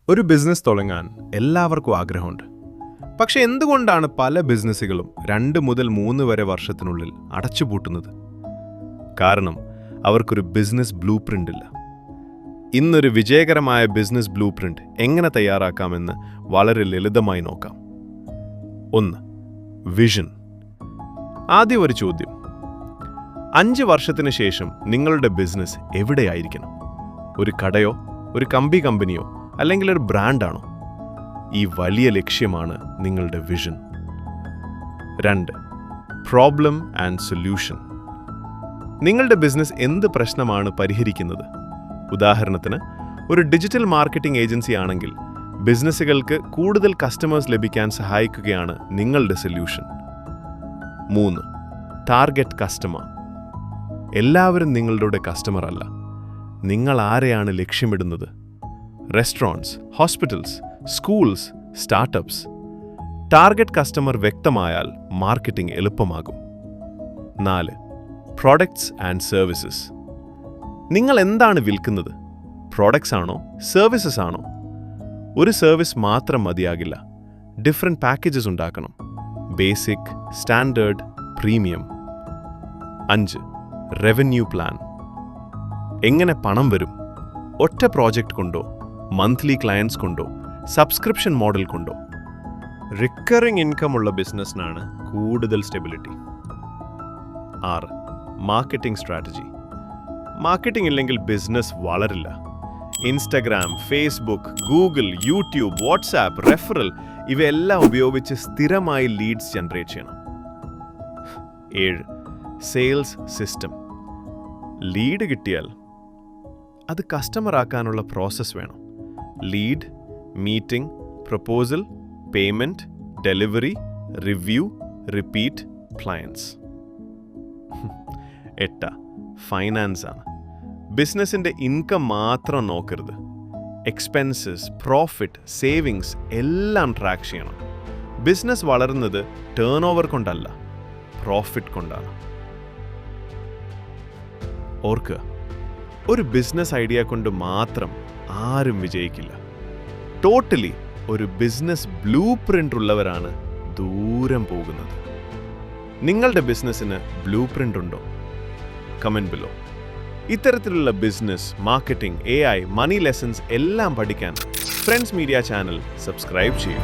ഒരു ബിസിനസ് തുടങ്ങാൻ എല്ലാവർക്കും ആഗ്രഹമുണ്ട്. പക്ഷെ എന്തുകൊണ്ടാണ് പല ബിസിനസ്സുകളും 2 മുതൽ 3 വരെ വർഷത്തിനുള്ളിൽ അടച്ചുപൂട്ടുന്നത്? കാരണം അവർക്കൊരു ബിസിനസ് ബ്ലൂ പ്രിന്റ് ഇല്ല. ഇന്നൊരു വിജയകരമായ ബിസിനസ് ബ്ലൂ പ്രിന്റ് എങ്ങനെ തയ്യാറാക്കാമെന്ന് വളരെ ലളിതമായി നോക്കാം. 1. വിഷൻ. ആദ്യം ഒരു ചോദ്യം. 5 വർഷത്തിന് ശേഷം നിങ്ങളുടെ ബിസിനസ് എവിടെയായിരിക്കണം? ഒരു കടയോ, ഒരു കമ്പനിയോ, അല്ലെങ്കിൽ ഒരു ബ്രാൻഡാണോ? ഈ വലിയ ലക്ഷ്യമാണ് നിങ്ങളുടെ വിഷൻ. 2. Problem and solution. നിങ്ങളുടെ ബിസിനസ് എന്ത് പ്രശ്നമാണ് പരിഹരിക്കുന്നത്? ഉദാഹരണത്തിന്, ഒരു ഡിജിറ്റൽ മാർക്കറ്റിംഗ് ഏജൻസി ആണെങ്കിൽ ബിസിനസ്സുകൾക്ക് കൂടുതൽ കസ്റ്റമേഴ്സ് ലഭിക്കാൻ സഹായിക്കുകയാണ് നിങ്ങളുടെ സൊല്യൂഷൻ. 3. Target customer. എല്ലാവരും നിങ്ങളുടെ കസ്റ്റമർ അല്ല. നിങ്ങൾ ആരെയാണ് ലക്ഷ്യമിടുന്നത്? Restaurants, hospitals, schools, startups. Target customer വ്യക്തമായാൽ മാർക്കറ്റിംഗ് എളുപ്പമാകും. 4. Products and services. നിങ്ങൾ എന്താണ് വിൽക്കുന്നത്? പ്രോഡക്ട്സ് ആണോ, സർവീസസ് ആണോ? ഒരു സർവീസ് മാത്രം മതിയാകില്ല. ഡിഫറെൻറ്റ് പാക്കേജസ് ഉണ്ടാക്കണം. Basic, standard, premium. 5. Revenue plan. എങ്ങനെ പണം വരും? ഒറ്റ പ്രോജക്റ്റ് കൊണ്ടോ, മന്ത്ലി ക്ലയൻസ് കൊണ്ടോ, സബ്സ്ക്രിപ്ഷൻ മോഡൽ കൊണ്ടോ? റിക്കറിംഗ് ഇൻകം ഉള്ള ബിസിനസ്സിനാണ് കൂടുതൽ സ്റ്റെബിലിറ്റി. 6. Marketing strategy. മാർക്കറ്റിംഗ് ഇല്ലെങ്കിൽ ബിസിനസ് വളരില്ല. Instagram, Facebook, Google, YouTube, WhatsApp, referral ഇവയെല്ലാം ഉപയോഗിച്ച് സ്ഥിരമായി ലീഡ്സ് ജനറേറ്റ് ചെയ്യണം. 7. Sales system. ലീഡ് കിട്ടിയാൽ അത് കസ്റ്റമർ ആക്കാനുള്ള പ്രോസസ്സ് വേണം. Lead, meeting, proposal, payment, delivery, review, repeat, clients. 8. Finance ആണ്. ബിസിനസിന്റെ ഇൻകം മാത്രം നോക്കരുത്. എക്സ്പെൻസസ്, പ്രോഫിറ്റ്, സേവിങ്സ് എല്ലാം ട്രാക്ക് ചെയ്യണം. ബിസിനസ് വളരുന്നത് ടേൺ ഓവർ കൊണ്ടല്ല, പ്രോഫിറ്റ് കൊണ്ടാണ്. ഓർക്കുക, ഒരു ബിസിനസ് ഐഡിയ കൊണ്ട് മാത്രം ആരും വിജയിക്കില്ല. ടോട്ടലി ഒരു ബിസിനസ് ബ്ലൂ പ്രിന്റ് ഉള്ളവരാണ് ദൂരം പോകുന്നത്. നിങ്ങളുടെ ബിസിനസ്സിന് ബ്ലൂ പ്രിന്റ് ഉണ്ടോ? Comment below. ഇത്തരത്തിലുള്ള business, marketing, AI, money lessons എല്ലാം പഠിക്കാൻ ഫ്രണ്ട്സ് മീഡിയ ചാനൽ സബ്സ്ക്രൈബ് ചെയ്യൂ.